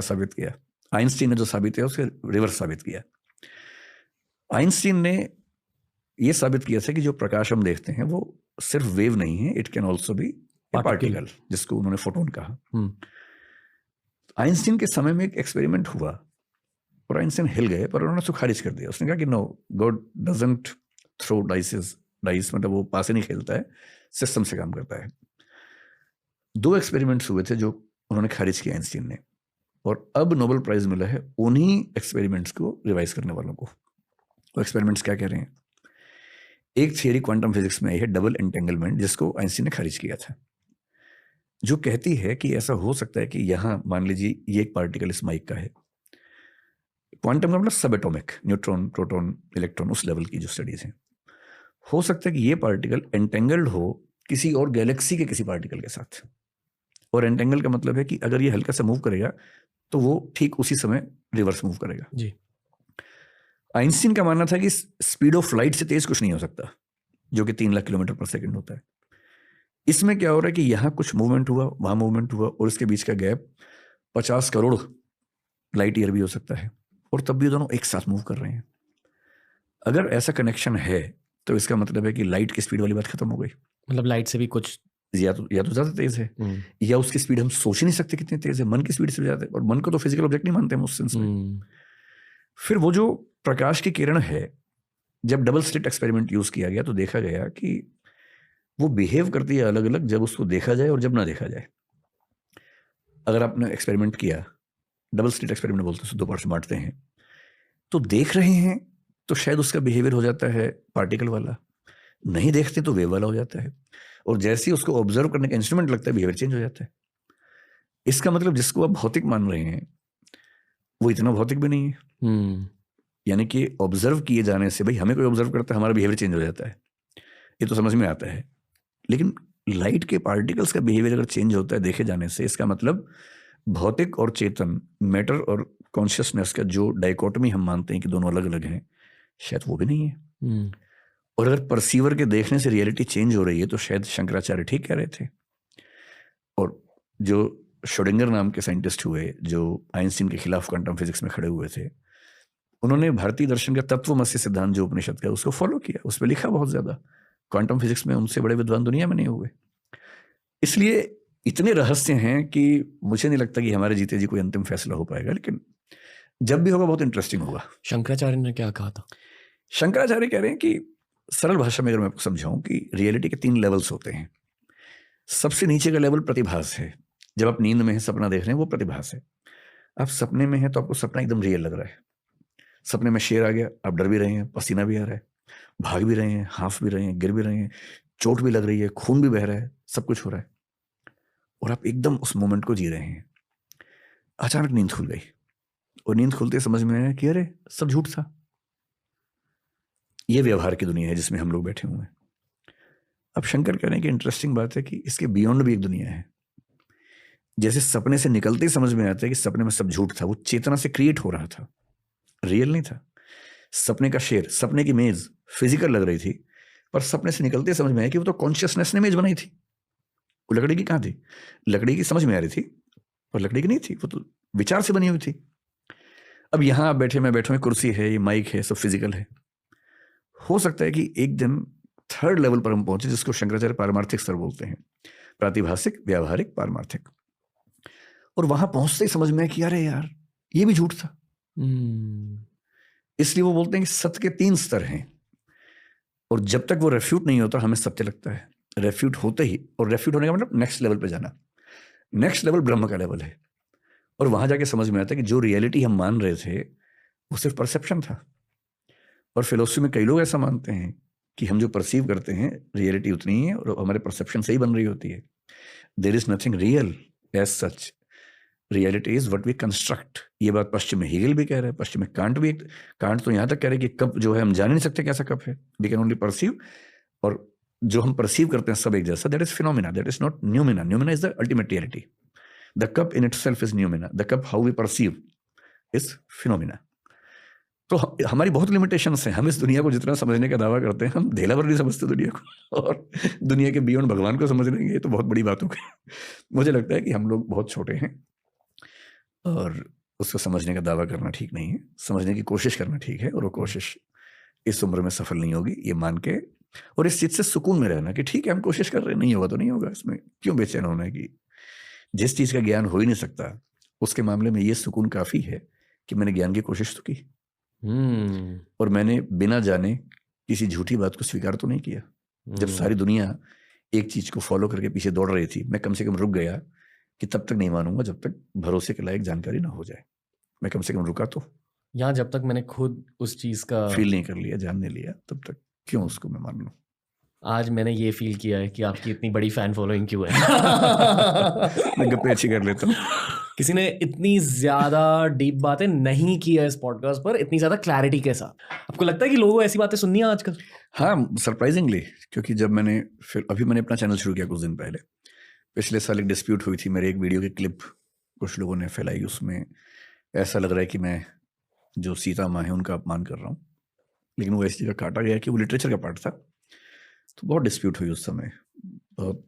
साबित किया। आइंस्टीन ने जो साबित किया उसके रिवर्स साबित किया। आइंस्टीन ने ये साबित किया था कि जो प्रकाश हम देखते हैं वो सिर्फ वेव नहीं है, it can also be A particle, जिसको उन्होंने फोटोन कहा। आइंस्टीन के समय में एक एक्सपेरिमेंट हुआ और आइंस्टीन हिल गए, पर उन्होंने उसको खारिज कर दिया। उसने कहा कि no, God doesn't throw dice, मतलब वो पास ही नहीं खेलता है, सिस्टम से काम करता है। 2 एक्सपेरिमेंट्स हुए थे जो उन्होंने खारिज किया आइंस्टीन ने, और अब नोबेल प्राइज मिला है उन्हीं एक्सपेरिमेंट्स को रिवाइज करने वालों को। वो एक्सपेरिमेंट्स क्या कह रहे हैं? एक थियरी क्वांटम फिजिक्स में आई है, डबल एंटेंगलमेंट, जिसको आइंस्टीन ने खारिज किया था, जो कहती है कि ऐसा हो सकता है कि यहां मान लीजिए ये एक पार्टिकल इस माइक का है। क्वांटम का मतलब सब एटॉमिक, न्यूट्रॉन, प्रोटॉन, इलेक्ट्रॉन, उस लेवल की जो स्टडीज हैं। हो सकता है कि ये पार्टिकल एंटेंगल्ड हो किसी और गैलेक्सी के किसी पार्टिकल के साथ, और एंटेंगल का मतलब है कि अगर ये हल्का सा मूव करेगा तो वो ठीक उसी समय रिवर्स मूव करेगा जी। आइंस्टीन का मानना था कि स्पीड ऑफ लाइट से तेज कुछ नहीं हो सकता, जो कि 3 लाख किलोमीटर पर सेकंड होता है। इसमें क्या हो रहा है कि यहां कुछ मूवमेंट हुआ, वहां मूवमेंट हुआ, और इसके बीच का गैप 50 करोड़ लाइट ईयर भी हो सकता है, और तब भी दोनों एक साथ मूव कर रहे हैं। अगर ऐसा कनेक्शन है तो इसका मतलब है कि लाइट की स्पीड वाली बात खत्म हो गई। मतलब लाइट से भी कुछ या तो ज्यादा तेज है, या उसकी स्पीड हम सोच ही नहीं सकते कितनी तेज है, मन की स्पीड से ज्यादा है, और मन को तो फिजिकल ऑब्जेक्ट नहीं मानते हम उस सेंस में। फिर वो जो प्रकाश की किरण है, जब डबल स्लिट एक्सपेरिमेंट यूज किया गया तो देखा गया कि वो बिहेव करती है अलग अलग, जब उसको देखा जाए और जब ना देखा जाए। अगर आपने एक्सपेरिमेंट किया, डबल स्लिट एक्सपेरिमेंट बोलते हैं, 2 पार्ट्स बांटते हैं, तो देख रहे हैं तो शायद उसका बिहेवियर हो जाता है पार्टिकल वाला, नहीं देखते तो वेव वाला हो जाता है, और जैसे ही उसको ऑब्जर्व करने का इंस्ट्रूमेंट लगता है बिहेवियर चेंज हो जाता है। इसका मतलब जिसको आप भौतिक मान रहे हैं वो इतना भौतिक भी नहीं है। यानी कि ऑब्जर्व किए जाने से, भाई हमें कोई ऑब्जर्व करता है हमारा बिहेवियर चेंज हो जाता है, ये तो समझ में आता है, लेकिन लाइट के पार्टिकल्स का बिहेवियर अगर चेंज होता है देखे जाने से, इसका मतलब भौतिक और चेतन, मैटर और कॉन्शियसनेस का जो डाइकोटमी हम मानते हैं कि दोनों अलग अलग हैं, शायद वो भी नहीं है। और अगर परसीवर के देखने से रियलिटी चेंज हो रही है तो शायद शंकराचार्य ठीक कह रहे थे। और जो श्रोडिंगर नाम के साइंटिस्ट हुए जो आइंस्टीन के खिलाफ क्वांटम फिजिक्स में खड़े हुए थे, उन्होंने भारतीय दर्शन का तत्वमसी सिद्धांत जो उपनिषद का, उसको फॉलो किया, उस पर लिखा बहुत ज्यादा। क्वांटम फिजिक्स में उनसे बड़े विद्वान दुनिया में नहीं हुए। इसलिए इतने रहस्य हैं कि मुझे नहीं लगता कि हमारे जीते जी कोई अंतिम फैसला हो पाएगा, लेकिन जब भी होगा बहुत इंटरेस्टिंग होगा। शंकराचार्य ने क्या कहा था? शंकराचार्य कह रहे हैं कि सरल भाषा में अगर मैं आपको समझाऊं कि रियलिटी के 3 लेवल्स होते हैं। सबसे नीचे का लेवल प्रतिभास है। जब आप नींद में हैं, सपना देख रहे हैं, वो प्रतिभास है। आप सपने में हैं तो आपको सपना एकदम रियल लग रहा है। सपने में शेर आ गया, आप डर भी रहे हैं, पसीना भी आ रहा है, भाग भी रहे हैं, हाफ भी रहे हैं, गिर भी रहे हैं, चोट भी लग रही है, खून भी बह रहा है, सब कुछ हो रहा है, और आप एकदम उस मोमेंट को जी रहे हैं। अचानक नींद खुल गई, और नींद खुलते समझ में आया कि अरे सब झूठ था। ये व्यवहार की दुनिया है जिसमें हम लोग बैठे हुए हैं। अब शंकर कह रहे हैं कि इंटरेस्टिंग बात है कि इसके बियॉन्ड भी एक दुनिया है। जैसे सपने से निकलते ही समझ में आता है कि सपने में सब झूठ था, वो चेतना से क्रिएट हो रहा था, रियल नहीं था। सपने का शेर, सपने की मेज फिजिकल लग रही थी, पर सपने से निकलते समझ में आया कि वो तो कॉन्शियसनेस ने मेज बनाई थी। वो लकड़ी की कहां थी? लकड़ी की समझ में आ रही थी, पर लकड़ी की नहीं थी, वो तो विचार से बनी हुई थी। अब यहां आप बैठे, मैं बैठा हूं, कुर्सी है, ये माइक है, सब फिजिकल है। हो सकता है कि एक दिन 3rd लेवल पर हम पहुंचे, जिसको शंकराचार्य पारमार्थिक स्तर बोलते हैं, प्रातिभाषिक, व्यावहारिक, पारमार्थिक। और वहां पहुंचते ही समझ में आया कि अरे यार ये भी झूठ था। इसलिए वो बोलते हैं कि सत्य के 3 स्तर हैं, और जब तक वो रेफ्यूट नहीं होता हमें सत्य लगता है। रेफ्यूट होते ही, और रेफ्यूट होने का मतलब नेक्स्ट लेवल पे जाना। नेक्स्ट लेवल ब्रह्म का लेवल है, और वहां जाके समझ में आता है कि जो रियलिटी हम मान रहे थे वो सिर्फ परसेप्शन था। और फिलोसफी में कई लोग ऐसा मानते हैं कि हम जो परसीव करते हैं रियलिटी उतनी ही है, और हमारे परसेप्शन से ही बन रही होती है। There is nothing real as such, reality is what we construct. ये बात पश्चिम में हेगल भी कह रहा है, पश्चिम में कांट भी, कांट तो यहां तक कह रहे हैं कि कप जो है हम जान नहीं सकते कैसा कप है, वी कैन ओनली परसीव। और जो हम परसीव करते हैं सब एक जैसा, that is phenomena, that is not noumena. Noumena is the ultimate reality, the cup in itself is noumena, the cup how we perceive is phenomena. तो हमारी बहुत लिमिटेशंस हैं। हम इस दुनिया को जितना समझने का दावा करते हैं, हम धेला भर नहीं समझते दुनिया को, और दुनिया के बियॉन्ड भगवान को समझ लेंगे, ये तो बहुत बड़ी बात हो गई। मुझे लगता है कि हम लोग बहुत छोटे हैं। और उसको समझने का दावा करना ठीक नहीं है, समझने की कोशिश करना ठीक है, और वो कोशिश इस उम्र में सफल नहीं होगी ये मान के, और इस चीज़ से सुकून में रहना कि ठीक है हम कोशिश कर रहे हैं, नहीं होगा तो नहीं होगा, इसमें क्यों बेचैन होना है कि जिस चीज़ का ज्ञान हो ही नहीं सकता उसके मामले में ये सुकून काफ़ी है कि मैंने ज्ञान की कोशिश तो की, और मैंने बिना जाने किसी झूठी बात को स्वीकार तो नहीं किया। जब सारी दुनिया एक चीज़ को फॉलो करके पीछे दौड़ रही थी, मैं कम से कम रुक गया कि तब तक नहीं मानूंगा जब तक भरोसे के लायक जानकारी ना हो जाए। मैं कम से कम रुका, तो यहाँ जब तक मैंने खुद उस चीज़ का फील नहीं कर लिया, जान नहीं लिया, तब तक क्यों उसको मैं मान लूँ। आज मैंने ये फील किया है कि आपकी इतनी बड़ी फैन फॉलोइंग क्यों है। मैं गप्पे अच्छी कर लेता हूँ। किसी ने इतनी ज्यादा डीप बातें नहीं की है इस पॉडकास्ट पर, इतनी ज्यादा क्लैरिटी के साथ। आपको लगता है कि लोगों को ऐसी बातें सुननी है आजकल? हाँ, सरप्राइजिंगली, क्योंकि जब मैंने अभी मैंने अपना चैनल शुरू किया कुछ दिन पहले, पिछले साल एक डिस्प्यूट हुई थी, मेरे एक वीडियो की क्लिप कुछ लोगों ने फैलाई, उसमें ऐसा लग रहा है कि मैं जो सीता माँ है उनका अपमान कर रहा हूँ, लेकिन वो ऐसी जगह काटा गया कि वो लिटरेचर का पार्ट था, तो बहुत डिस्प्यूट हुई उस समय, बहुत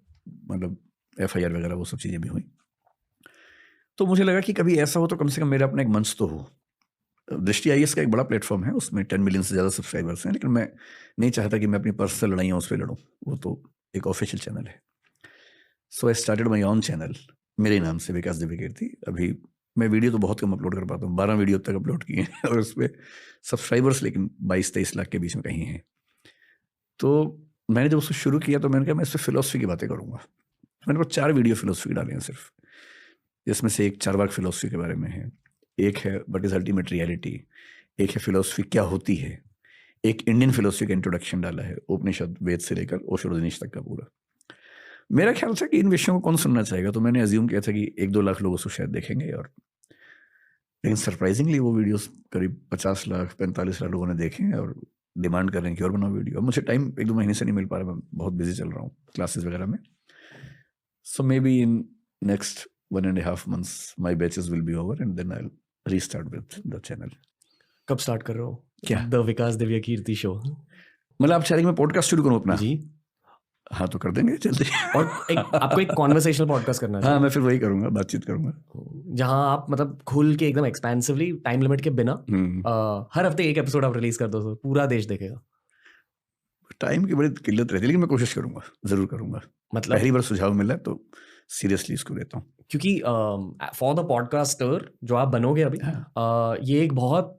मतलब FIR वगैरह वो सब चीज़ें भी हुई। तो मुझे लगा कि कभी ऐसा हो तो कम से कम मेरा अपना एक मंच तो हो। दृष्टि IAS का एक बड़ा प्लेटफॉर्म है, उसमें 10 मिलियन से ज़्यादा सब्सक्राइबर्स हैं, लेकिन मैं नहीं चाहता कि मैं अपनी पर्सनल लड़ाइयाँ उस पर लड़ूँ, वो तो एक ऑफिशियल चैनल है। So I started my own channel मेरे नाम से, विकास दिव्यकीर्ति। अभी मैं वीडियो तो बहुत कम अपलोड कर पाता हूँ, 12 वीडियो तक अपलोड किए हैं, और उस पर सब्सक्राइबर्स लेकिन 22-23 लाख के बीच में कहीं हैं। तो मैंने जब उसको शुरू किया तो मैंने कहा मैं इस पर फिलोसफी की बातें करूँगा। मैंने को 4 वीडियो फिलोसफी डाले हैं सिर्फ, जिसमें से एक चारवाक फिलोसफी के बारे में है, एक है व्हाट इज अल्टीमेट रियलिटी, एक है फिलोसफी क्या होती है, एक इंडियन फिलोसफी का इंट्रोडक्शन डाला है, उपनिषद वेद से लेकर ओशो रजनीश तक का पूरा। मेरा ख्याल था कि इन विषयों को कौन सुनना चाहेगा, तो मैंने अज्यूम किया था कि 1-2 लाख लोग उसको शायद देखेंगे, और लेकिन सरप्राइजिंगली वो वीडियोस करीब 50 लाख 45 लाख लोगों ने देखे हैं और डिमांड कर रहे हैं कि और बनाओ वीडियो। अब मुझे टाइम 1-2 महीने से नहीं मिल पा रहा, मैं बहुत बिजी चल रहा हूँ क्लासेस वगैरह में। So maybe in next 1.5 months my batches will be over and then I'll restart with the channel. कब स्टार्ट कर रहे हो? क्या? The Vikas Divyakirti show. मतलब आप चाह रहे हैं कि मैं पॉडकास्ट शुरू करूं अपना? जी। हाँ तो कर देंगे जल्दी। और आपको एक कॉन्वर्सेशनल पॉडकास्ट करना है। हाँ, मैं फिर वही करूंगा, बातचीत करूंगा, जहां आप मतलब खुल के एकदम एक्सपेंसिवली, टाइम लिमिट के बिना हर हफ्ते एक एपिसोड आप रिलीज कर दो तो पूरा देश देखेगा। टाइम की बड़ी किल्लत रहती है, लेकिन मैं कोशिश करूंगा, जरूर करूंगा। मतलब पहली बार सुझाव मिला तो सीरियसली इसको लेता हूँ, क्योंकि फॉर द पॉडकास्टर जो आप बनोगे अभी, ये एक बहुत,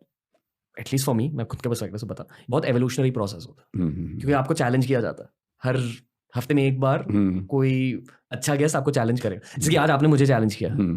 एटलीस्ट फॉर मी, मैं खुद के पर्सपेक्टिव से बता, बहुत एवोल्यूशनरी प्रोसेस होता है, क्योंकि आपको चैलेंज किया जाता है हर हफ्ते में एक बार। कोई अच्छा गेस्ट आपको चैलेंज करे, जैसे कि आज आपने मुझे चैलेंज किया।